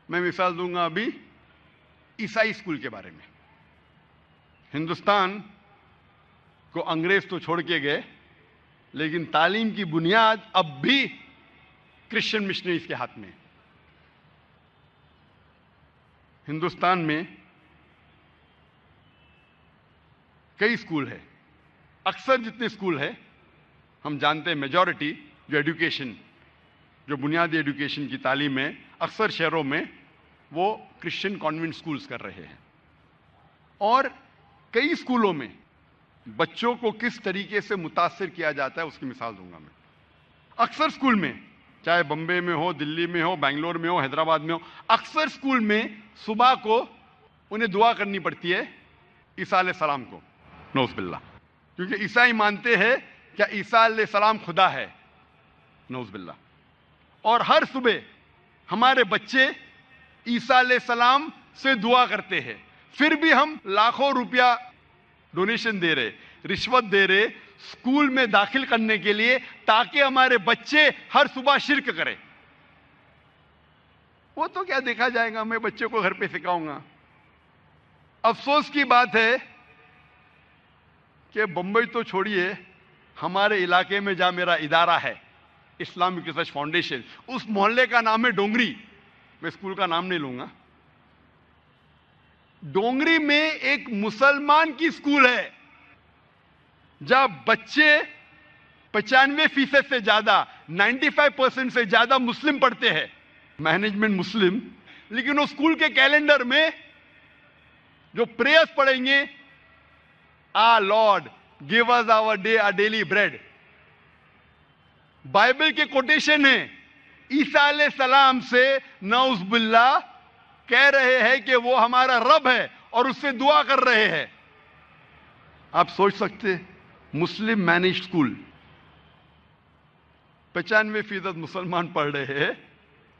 میں مثال دوں گا ابھی عیسائی اسکول کے بارے میں. ہندوستان کو انگریز تو چھوڑ کے گئے، لیکن تعلیم کی بنیاد اب بھی کرسچن مشنریز کے ہاتھ میں ہے. ہندوستان میں کئی اسکول ہیں. اکثر جتنے اسکول ہیں ہم جانتے ہیں میجورٹی جو ایڈوکیشن، جو بنیادی ایڈوکیشن کی تعلیم ہے، اکثر شہروں میں وہ کرسچن کانوینٹ اسکولز کر رہے ہیں. اور کئی اسکولوں میں بچوں کو کس طریقے سے متاثر کیا جاتا ہے اس کی مثال دوں گا میں. اکثر اسکول میں، چاہے بمبے میں ہو، دلی میں ہو، بنگلور میں ہو، حیدرآباد میں ہو، اکثر اسکول میں صبح کو انہیں دعا کرنی پڑتی ہے عیسیٰ علیہ السلام کو، نعوذ باللہ، کیونکہ عیسائی مانتے ہیں کہ عیسیٰ علیہ السلام خدا ہے، نعوذ باللہ. اور ہر صبح ہمارے بچے عیسیٰ علیہ السلام سے دعا کرتے ہیں. پھر بھی ہم لاکھوں روپیہ ڈونیشن دے رہے، رشوت دے رہے اسکول میں داخل کرنے کے لیے، تاکہ ہمارے بچے ہر صبح شرک کریں. وہ تو کیا دیکھا جائے گا، میں بچے کو گھر پہ سکھاؤں گا. افسوس کی بات ہے کہ بمبئی تو چھوڑیے، ہمارے علاقے میں جہاں میرا ادارہ ہے اسلامک ریسرچ فاؤنڈیشن، اس محلے کا نام ہے ڈونگری. میں اسکول کا نام نہیں لوں گا. ڈونگری میں ایک مسلمان کی اسکول ہے جہاں بچے 95% سے زیادہ، 95% سے زیادہ مسلم پڑھتے ہیں، مینجمنٹ مسلم. لیکن اس اسکول کے کیلنڈر میں جو پریئرز پڑھیں گے، Lord give us our daily bread, Bible کے کوٹیشن ہے. عیسیٰ علیہ السلام سے نعوذ باللہ کہہ رہے ہیں کہ وہ ہمارا رب ہے اور اس سے دعا کر رہے ہیں. آپ سوچ سکتے، مسلم مینیج اسکول، 95% مسلمان پڑھ رہے ہیں،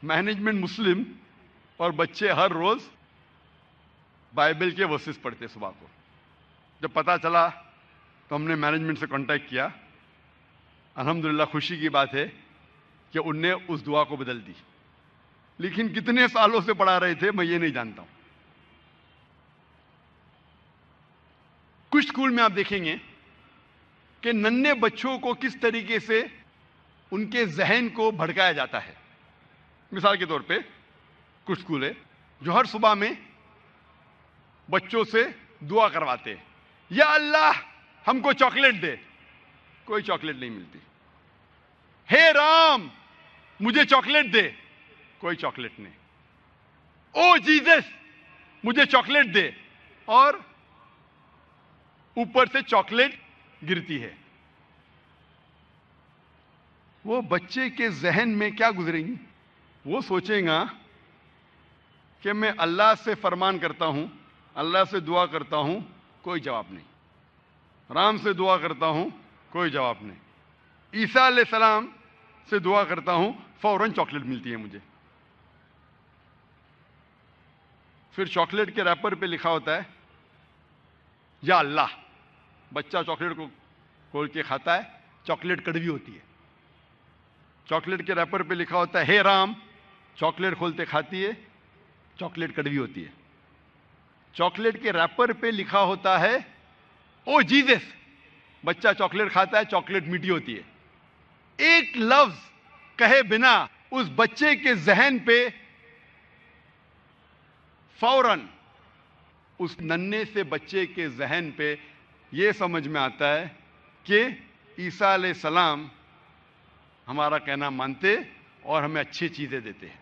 مینجمنٹ مسلم، اور بچے ہر روز بائبل کے ورسز پڑھتے صبح کو. جب پتا چلا تو ہم نے مینجمنٹ سے کانٹیکٹ کیا. الحمدللہ خوشی کی بات ہے کہ ان نے اس دعا کو بدل دی. لیکن کتنے سالوں سے پڑھا رہے تھے میں یہ نہیں جانتا ہوں. کچھ اسکول میں آپ دیکھیں گے کہ ننھے بچوں کو کس طریقے سے ان کے ذہن کو بھڑکایا جاتا ہے. مثال کے طور پہ کچھ اسکول ہے جو ہر صبح میں بچوں سے دعا کرواتے ہیں، یا اللہ ہم کو چاکلیٹ دے. کوئی چاکلیٹ نہیں ملتی. ہے رام مجھے چاکلیٹ دے. کوئی چاکلیٹ نہیں. او جیزس مجھے چاکلیٹ دے. اور اوپر سے چاکلیٹ گرتی ہے. وہ بچے کے ذہن میں کیا گزریں گی؟ وہ سوچیں گا کہ میں اللہ سے فرمان کرتا ہوں، اللہ سے دعا کرتا ہوں، کوئی جواب نہیں. رام سے دعا کرتا ہوں، کوئی جواب نہیں. عیسیٰ علیہ السلام سے دعا کرتا ہوں، فوراً چاکلیٹ ملتی ہے مجھے. پھر چاکلیٹ کے ریپر پہ لکھا ہوتا ہے یا اللہ. بچہ چاکلیٹ کو کھول کے کھاتا ہے، چاکلیٹ کڑوی ہوتی ہے. چاکلیٹ کے ریپر پہ لکھا ہوتا ہے ہے رام. چاکلیٹ کھولتے کھاتی ہے، چاکلیٹ کڑوی ہوتی ہے. چاکلیٹ کے ریپر پہ لکھا ہوتا ہے او جیزس. بچہ چاکلیٹ کھاتا ہے، چاکلیٹ میٹھی ہوتی ہے. ایک لفظ کہے بنا اس بچے کے ذہن پہ فوراً، اس ننھے سے بچے کے ذہن پہ یہ سمجھ میں آتا ہے کہ عیسیٰ علیہ السلام ہمارا کہنا مانتے اور ہمیں اچھی چیزیں دیتے ہیں.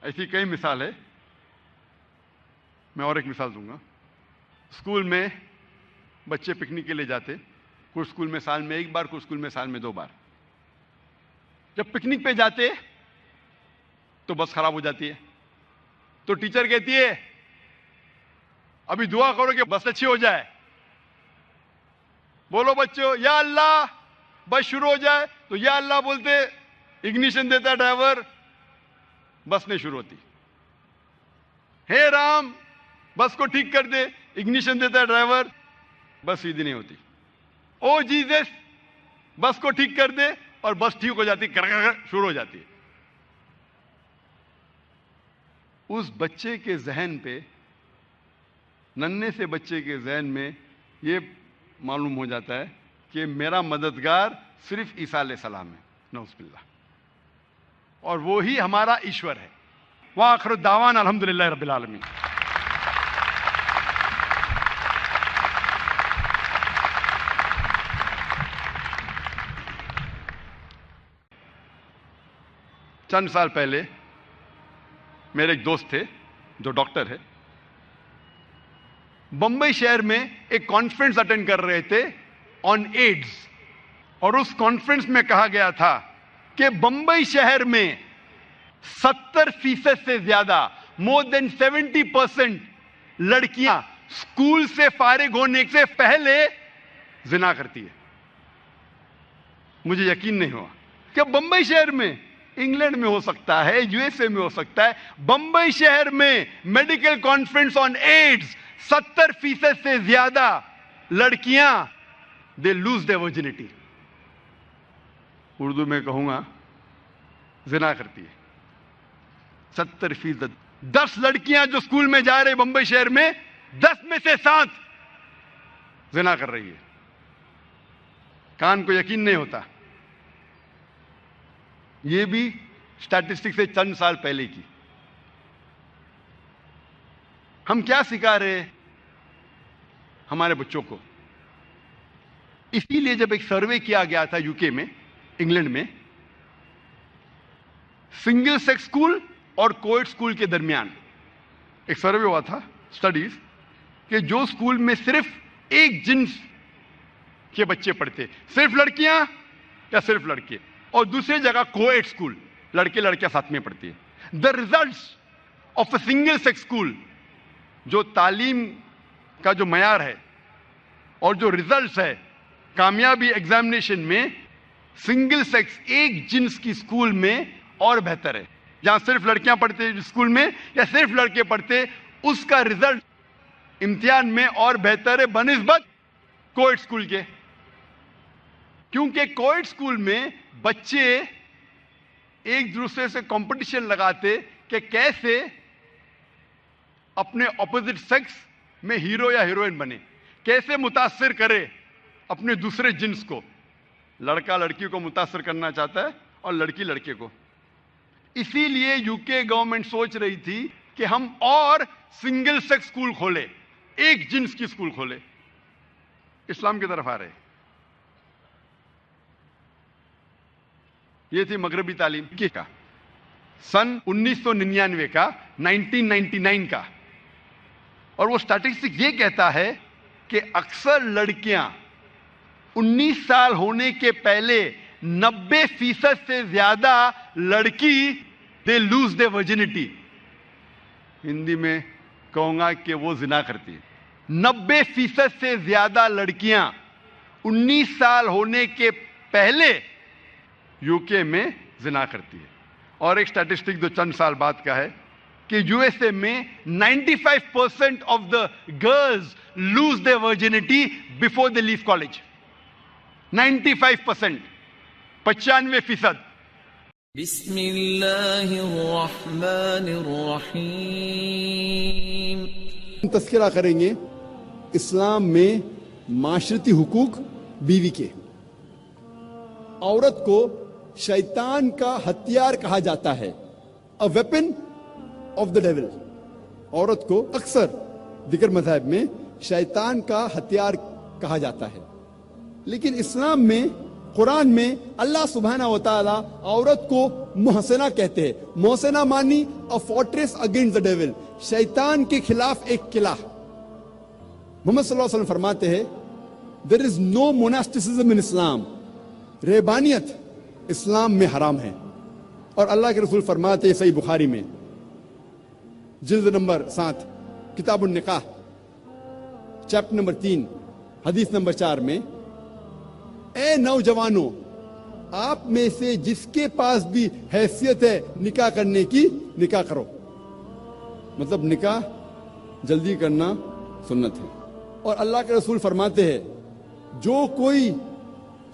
ایسی کئی مثال ہے. میں اور ایک مثال دوں گا. اسکول میں بچے پکنک کے لیے جاتے، کچھ اسکول میں سال میں ایک بار، کچھ اسکول میں سال میں 2 بار. جب پکنک پہ جاتے تو بس خراب ہو جاتی ہے، تو ٹیچر کہتی ہے ابھی دعا کرو کہ بس اچھی ہو جائے. بولو بچوں یا اللہ بس شروع ہو جائے. تو یا اللہ بولتے، اگنیشن دیتا ہے ڈرائیور، بس نہیں شروع ہوتی. ہے رام بس کو ٹھیک کر دے، اگنیشن دیتا ہے ڈرائیور، بس سیدھی نہیں ہوتی. او جیزس بس کو ٹھیک کر دے، اور بس ٹھیک ہو جاتی، کر شروع ہو جاتی ہے. اس بچے کے ذہن پہ، ننھے سے بچے کے ذہن میں یہ معلوم ہو جاتا ہے کہ میرا مددگار صرف عیسیٰ علیہ السلام ہے، نعوذ باللہ، اور وہی ہمارا ایشور ہے۔ وآخر الدعوانا الحمدللہ رب العالمین۔ چند سال پہلے میرے ایک دوست تھے جو ڈاکٹر ہے، بمبئی شہر میں ایک کانفرنس اٹینڈ کر رہے تھے آن ایڈز، اور اس کانفرنس میں کہا گیا تھا کہ بمبئی شہر میں 70% سے زیادہ، مور دین 70% لڑکیاں اسکول سے فارغ ہونے سے پہلے زنا کرتی ہے۔ مجھے یقین نہیں ہوا کہ بمبئی شہر میں، انگلینڈ میں ہو سکتا ہے، یو ایس اے میں ہو سکتا ہے، بمبئی شہر میں میڈیکل کانفرنس آن ایڈز 70% سے زیادہ لڑکیاں دے لوز دے ورجنٹی، اردو میں کہوں گا زنا کرتی ہے۔ 70%، 10 لڑکیاں جو اسکول میں جا رہے بمبئی شہر میں، 10 میں سے 7 زنا کر رہی ہے۔ کان کو یقین نہیں ہوتا۔ یہ بھی اسٹیٹسٹک سے چند سال پہلے کی۔ ہم کیا سکھا رہے ہمارے بچوں کو؟ اسی لیے جب ایک سروے کیا گیا تھا یو کے میں، انگلینڈ میں، سنگل سیکس اسکول اور کوئڈ اسکول کے درمیان ایک سروے ہوا تھا، اسٹڈیز، کہ جو اسکول میں صرف ایک جنس کے بچے پڑھتے، صرف لڑکیاں یا صرف لڑکے، اور دوسری جگہ کوئڈ اسکول، لڑکے لڑکیاں ساتھ میں پڑھتی ہے، the results of a single sex school, جو تعلیم کا جو معیار ہے اور جو ریزلٹس ہے کامیابی ایگزامینیشن میں، سنگل سیکس ایک جنس کی اسکول میں اور بہتر ہے۔ جہاں صرف لڑکیاں پڑھتے اسکول میں یا صرف لڑکے پڑھتے، اس کا ریزلٹ امتحان میں اور بہتر ہے بنسبت کوئڈ اسکول کے، کیونکہ کوئڈ اسکول میں بچے ایک دوسرے سے کمپٹیشن لگاتے کہ کیسے اپنے اپوزٹ سیکس میں ہیرو یا ہیروئن بنے، کیسے متاثر کرے اپنے دوسرے جنس کو۔ لڑکا لڑکی کو متاثر کرنا چاہتا ہے اور لڑکی لڑکے کو۔ اسی لیے یو کے گورنمنٹ سوچ رہی تھی کہ ہم اور سنگل سیکس اسکول کھولے، ایک جنس کی اسکول کھولے۔ اسلام کی طرف آ رہے۔ یہ تھی مغربی تعلیم کا سن 1999 کا، 1999 کا، اور وہ اسٹیٹسٹک یہ کہتا ہے کہ اکثر لڑکیاں 19 سال ہونے کے پہلے 90% سے زیادہ لڑکی دے لوز دے ورجنٹی، ہندی میں کہوں گا کہ وہ زنا کرتی ہے۔ 90% سے زیادہ لڑکیاں 19 سال ہونے کے پہلے یو کے میں زنا کرتی ہے۔ اور ایک اسٹیٹسٹک جو چند سال بعد کا ہے کہ یو ایس اے میں 95% of the girls lose the virginity before they leave college. 95%، 95%۔ بسم اللہ الرحمن الرحیم۔ تذکرہ کریں گے اسلام میں معاشرتی حقوق بیوی کے۔ عورت کو شیطان کا ہتھیار کہا جاتا ہے، a weapon of the devil۔ عورت کو اکثر دیگر مذاہب میں شیطان کا ہتھیار کہا جاتا ہے، لیکن اسلام میں، قرآن میں اللہ سبحانہ و تعالی عورت کو محسنہ کہتے ہیں۔ محسنہ مانی a fortress against the devil، شیطان کے خلاف ایک قلعہ۔ محمد صلی اللہ علیہ وسلم فرماتے ہیں there is no monasticism in Islam، رہبانیت اسلام میں حرام ہے۔ اور اللہ کے رسول فرماتے ہیں صحیح بخاری میں، جلد نمبر 7، کتاب النکاح، چیپٹر نمبر 3، حدیث نمبر 4 میں، اے نوجوانوں، آپ میں سے جس کے پاس بھی حیثیت ہے نکاح کرنے کی، نکاح کرو۔ مطلب نکاح جلدی کرنا سنت ہے۔ اور اللہ کے رسول فرماتے ہیں جو کوئی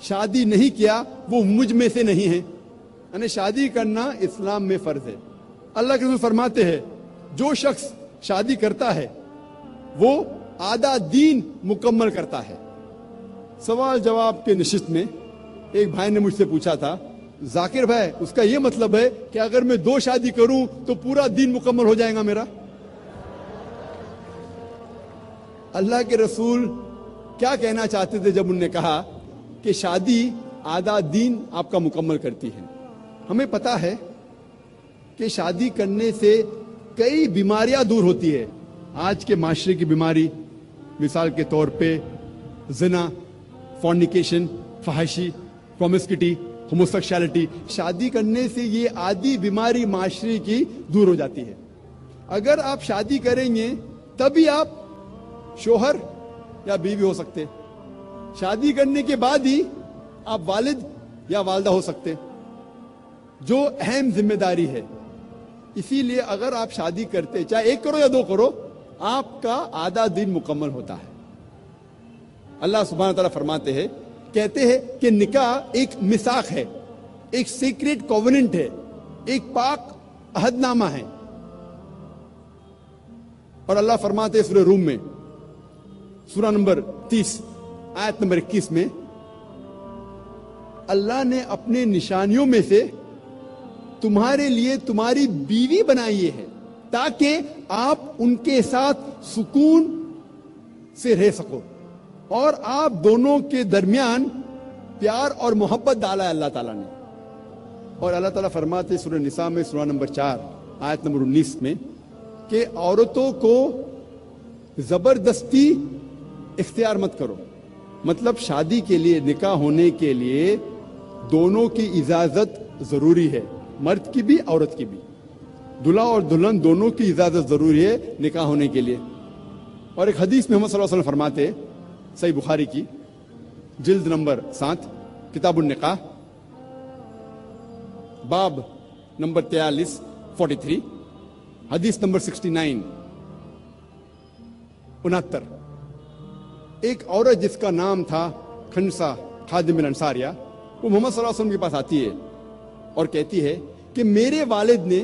شادی نہیں کیا وہ مجھ میں سے نہیں ہے، یعنی شادی کرنا اسلام میں فرض ہے۔ اللہ کے رسول فرماتے ہیں جو شخص شادی کرتا ہے وہ آدھا دین مکمل کرتا ہے. سوال جواب کے نشست میں ایک بھائی نے مجھ سے پوچھا تھا, ذاکر بھائی اس کا یہ مطلب ہے کہ اگر میں 2 شادی کروں تو پورا دین مکمل ہو جائے گا میرا؟ اللہ کے رسول کیا کہنا چاہتے تھے جب انہوں نے کہا کہ شادی آدھا دین آپ کا مکمل کرتی ہے؟ ہمیں پتا ہے کہ شادی کرنے سے کئی بیماریاں دور ہوتی ہے. آج کے معاشرے کی بیماری مثال کے طور پہ زنا, فورنیکیشن, فحاشی, پرومسکیٹی, ہوموسیکشوالٹی, شادی کرنے سے یہ آدھی بیماری معاشرے کی دور ہو جاتی ہے. اگر آپ شادی کریں گے تبھی آپ شوہر یا بیوی ہو سکتے, شادی کرنے کے بعد ہی آپ والد یا والدہ ہو سکتے, جو اہم ذمہ داری ہے. اسی لیے اگر آپ شادی کرتے, چاہے 1 کرو یا 2 کرو, آپ کا آدھا دین مکمل ہوتا ہے. اللہ سبحانہ تعالیٰ فرماتے ہیں, کہتے ہیں کہ نکاح ایک میثاق ہے, ایک سیکریٹ کووننٹ ہے, ایک پاک عہد نامہ ہے. اور اللہ فرماتے ہیں سورہ روم میں سورہ نمبر 30 آیت نمبر 21 میں, اللہ نے اپنے نشانیوں میں سے تمہارے لیے تمہاری بیوی بنائی ہے تاکہ آپ ان کے ساتھ سکون سے رہ سکو, اور آپ دونوں کے درمیان پیار اور محبت ڈالا ہے اللہ تعالیٰ نے. اور اللہ تعالیٰ فرماتے سورہ نساء میں سورہ نمبر 4 آیت نمبر 19 میں کہ عورتوں کو زبردستی اختیار مت کرو. مطلب شادی کے لیے, نکاح ہونے کے لیے دونوں کی اجازت ضروری ہے, مرد کی بھی عورت کی بھی. دلہا اور دلہن دونوں کی اجازت ضروری ہے نکاح ہونے کے لیے. اور ایک حدیث میں محمد صلی اللہ علیہ وسلم فرماتے, صحیح بخاری کی جلد نمبر 7 کتاب النکاح باب نمبر 43 حدیث نمبر 69 69, ایک عورت جس کا نام تھا خنسا خادم الانصاریہ, وہ محمد صلی اللہ علیہ وسلم کے پاس آتی ہے اور کہتی ہے کہ میرے والد نے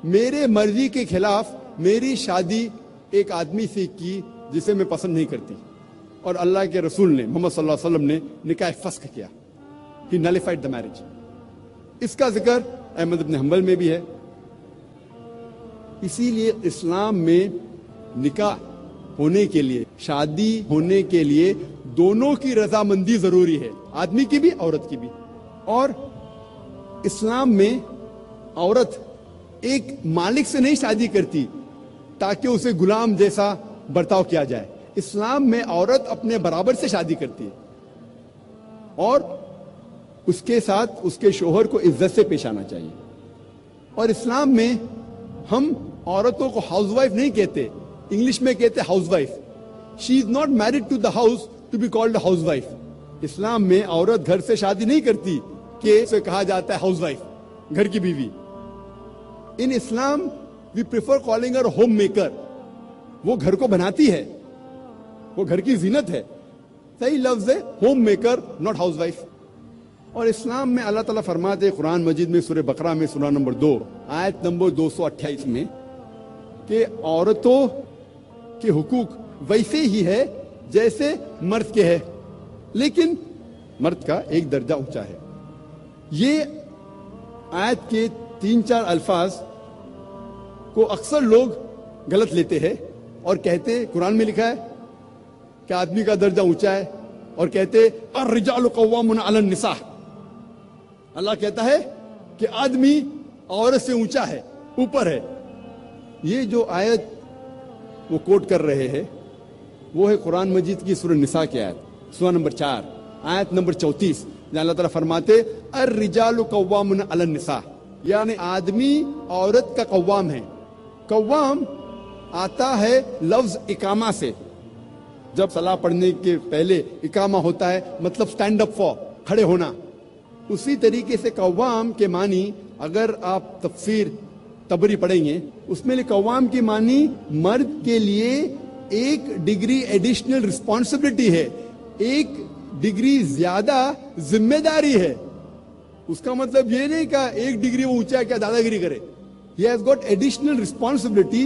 میرے مرضی کے خلاف میری شادی ایک آدمی سے کی جسے میں پسند نہیں کرتی, اور اللہ کے رسول نے محمد صلی اللہ علیہ وسلم نے نکاح فسخ کیا. He nullified the marriage. اس کا ذکر احمد بن حنبل میں بھی ہے. اسی لیے اسلام میں نکاح ہونے کے لیے, شادی ہونے کے لیے دونوں کی رضامندی ضروری ہے, آدمی کی بھی عورت کی بھی. اور اسلام میں عورت ایک مالک سے نہیں شادی کرتی تاکہ اسے غلام جیسا برتاؤ کیا جائے. اسلام میں عورت اپنے برابر سے شادی کرتی ہے اور اس کے ساتھ اس کے شوہر کو عزت سے پیش آنا چاہیے. اور اسلام میں ہم عورتوں کو ہاؤس وائف نہیں کہتے, انگلش میں کہتے house wife. She is not married to the house to be called house wife. Islam میں عورت گھر سے شادی نہیں کرتی کہ اسے کہا جاتا ہے ہاؤس وائف, گھر کی بیوی. In Islam we prefer calling her homemaker. وہ گھر کو بناتی ہے, وہ گھر کی زینت ہے. صحیح لفظ ہے home maker, not house wife. اور اسلام میں اللہ تعالیٰ فرماتے قرآن مجید میں سورہ بقرہ میں سورہ نمبر 2 آیت نمبر 228 میں کہ عورتوں کے حقوق ویسے ہی ہے جیسے مرد کے ہے, لیکن مرد کا ایک درجہ اونچا ہے. یہ آیت کے 3-4 الفاظ کو اکثر لوگ غلط لیتے ہیں اور کہتے قرآن میں لکھا ہے کہ آدمی کا درجہ اونچا ہے, اور کہتے الرجال قوامون علی النساء. اللہ کہتا ہے کہ آدمی عورت سے اونچا ہے, اوپر ہے. یہ جو آیت وہ کوٹ کر رہے ہیں وہ ہے قرآن مجید کی سورہ نساء کی آیت, سورہ نمبر 4 آیت نمبر 34, جہاں اللہ تعالیٰ فرماتے الرجال قوامون علی النساء, یعنی آدمی عورت کا قوام ہے. قوام آتا ہے لفظ اقامہ سے. جب صلاح پڑھنے کے پہلے اقامہ ہوتا ہے, مطلب سٹینڈ اپ فار, کھڑے ہونا. اسی طریقے سے قوام کے معنی اگر آپ تفسیر تبری پڑھیں گے اس میں قوام کی معنی مرد کے لیے 1 ڈگری ایڈیشنل رسپانسبلٹی ہے, 1 ڈگری زیادہ ذمہ داری ہے. اس کا مطلب یہ نہیں کہ 1 ڈگری وہ اونچا ہے کیا دادا گیری کرے, he has got additional responsibility,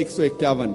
151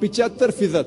75%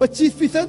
25%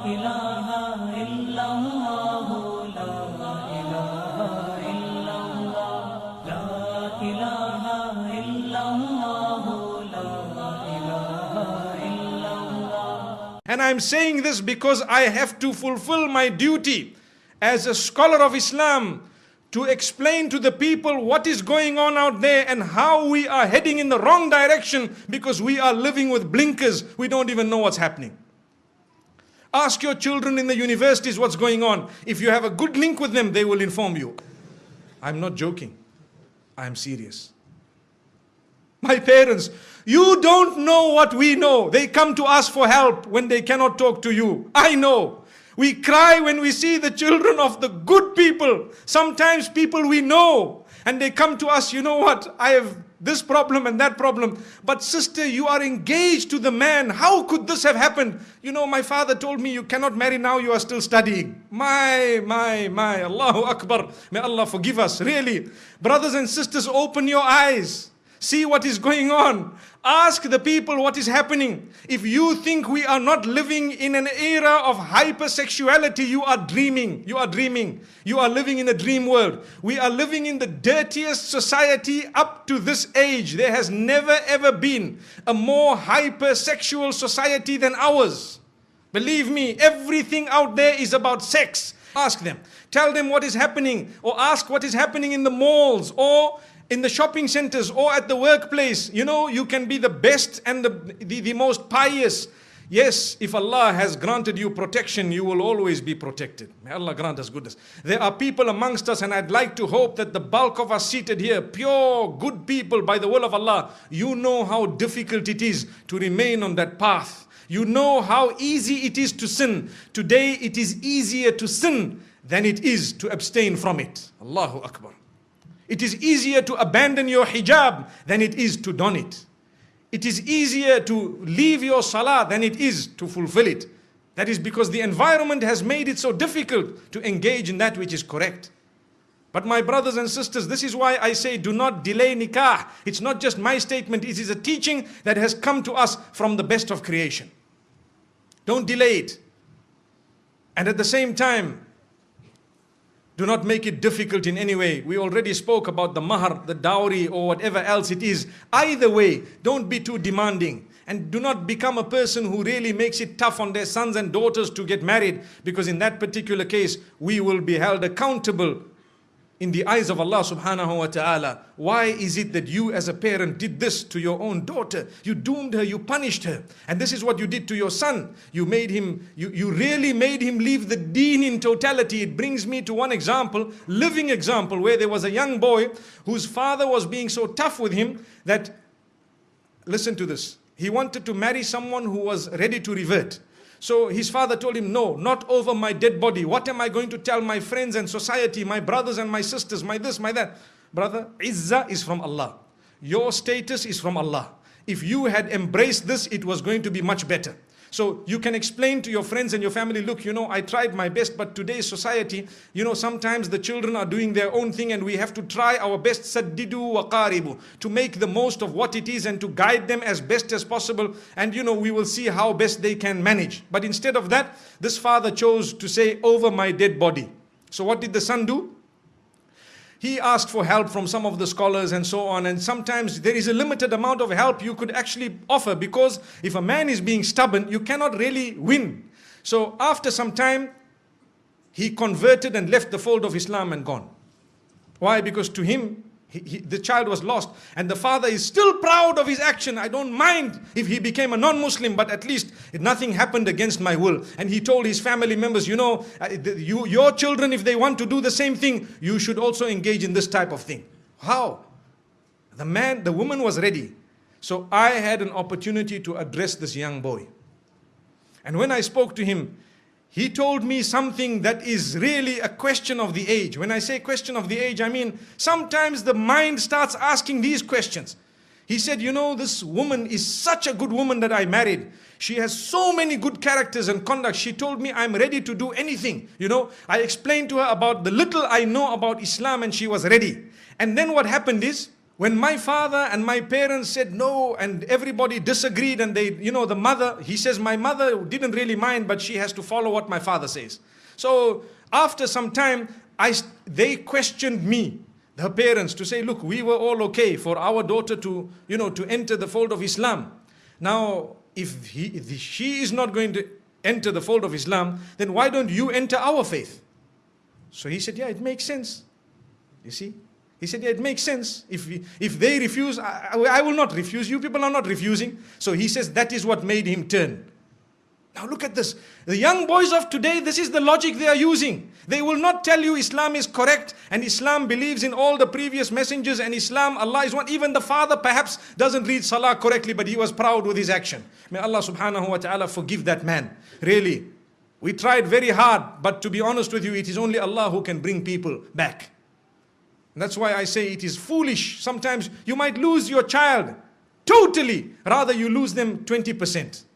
لا إله إلا الله لا إله And I'm saying this because I have to fulfill my duty as a scholar of Islam to explain to the people what is going on out there and how we are heading in the wrong direction because we are living with blinkers. We don't even know what's happening. Ask your children in the universities what's going on. If you have a good link with them, they will inform you. I'm not joking. I'm serious. My parents, you don't know what we know. They come to us for help when they cannot talk to you. I know. We cry when we see the children of the good people. Sometimes people we know. And they come to us, you know what? I have this problem and that problem. But sister, you are engaged to the man. How could this have happened? You know, my father told me you cannot marry now, you are still studying. My, Allahu Akbar. May Allah forgive us, really. Brothers and sisters, open your eyes. See what is going on. Ask the people what is happening. If you think we are not living in an era of hypersexuality, you are dreaming. You are dreaming. You are living in a dream world. We are living in the dirtiest society up to this age. There has never ever been a more hypersexual society than ours. Believe me, everything out there is about sex. Ask them. Tell them what is happening, or ask what is happening in the malls, or in the shopping centers, or at the workplace. You know, you can be the best and the most pious. Yes, if Allah has granted you protection, you will always be protected. May Allah grant us goodness. There are people amongst us, and I'd like to hope that the bulk of us seated here, pure, good people by the will of Allah, you know how difficult it is to remain on that path. You know how easy it is to sin. Today it is easier to sin than it is to abstain from it. Allahu Akbar. It is easier to abandon your hijab than it is to don it. It is easier to leave your salah than it is to fulfill it. That is because the environment has made it so difficult to engage in that which is correct. But my brothers and sisters, this is why I say do not delay nikah. It's not just my statement, it is a teaching that has come to us from the best of creation. Don't delay it. And at the same time, do not make it difficult in any way. We already spoke about the mahar, the dowry, or whatever else it is. Either way, don't be too demanding. And do not become a person who really makes it tough on their sons and daughters to get married. Because in that particular case, we will be held accountable in the eyes of Allah subhanahu wa ta'ala. Why is it that you as a parent did this to your own daughter? You doomed her, you punished her. And this is what you did to your son. You made him, you really made him leave the deen in totality. It brings me to one example, living example, where there was a young boy whose father was being so tough with him that, listen to this, he wanted to marry someone who was ready to revert. So his father told him, no, not over my dead body. What am I going to tell my friends and society, my brothers and my sisters, my this, my that? Brother, izzah is from Allah. Your status is from Allah. If you had embraced this, it was going to be much better. So you can explain to your friends and your family, look, you know, I tried my best, but today's society, you know, sometimes the children are doing their own thing and we have to try our best, saddidu wa qaribu, to make the most of what it is and to guide them as best as possible. And, you know, we will see how best they can manage. But instead of that, this father chose to say, over my dead body. So what did the son do? He asked for help from some of the scholars and so on. And sometimes there is a limited amount of help you could actually offer, because if a man is being stubborn, you cannot really win. So after some time, he converted and left the fold of Islam and gone. Why? Because to him, the child was lost. And the father is still proud of his action. I don't mind if he became a non-Muslim, but at least nothing happened against my will. And he told his family members, you know, your children, if they want to do the same thing, you should also engage in this type of thing. How? The woman was ready. So I had an opportunity to address this young boy. And when I spoke to him, he told me something that is really a question of the age. When I say question of the age, I mean sometimes the mind starts asking these questions. He said, you know, this woman is such a good woman that I married. She has so many good characters and conduct. She told me I'm ready to do anything. You know, I explained to her about the little I know about Islam and she was ready. And then what happened is, when my father and my parents said no and everybody disagreed and they, you know, the mother, he says my mother didn't really mind, but she has to follow what my father says. So after some time, they questioned me, her parents, to say, look, we were all okay for our daughter to, you know, to enter the fold of Islam. Now, if she is not going to enter the fold of Islam, then why don't you enter our faith? So he said, yeah, it makes sense. You see? He said, yeah, it makes sense. If they refuse, I will not refuse. You people are not refusing. So he says that is what made him turn. Now look at this. The young boys of today, this is the logic they are using. They will not tell you Islam is correct and Islam believes in all the previous messengers and Islam, Allah is one. Even the father perhaps doesn't read Salah correctly, but he was proud with his action. May Allah subhanahu wa ta'ala forgive that man. Really, we tried very hard, but to be honest with you, it is only Allah who can bring people back. And that's why I say it is foolish. Sometimes you might lose your child totally, rather you lose them 20%.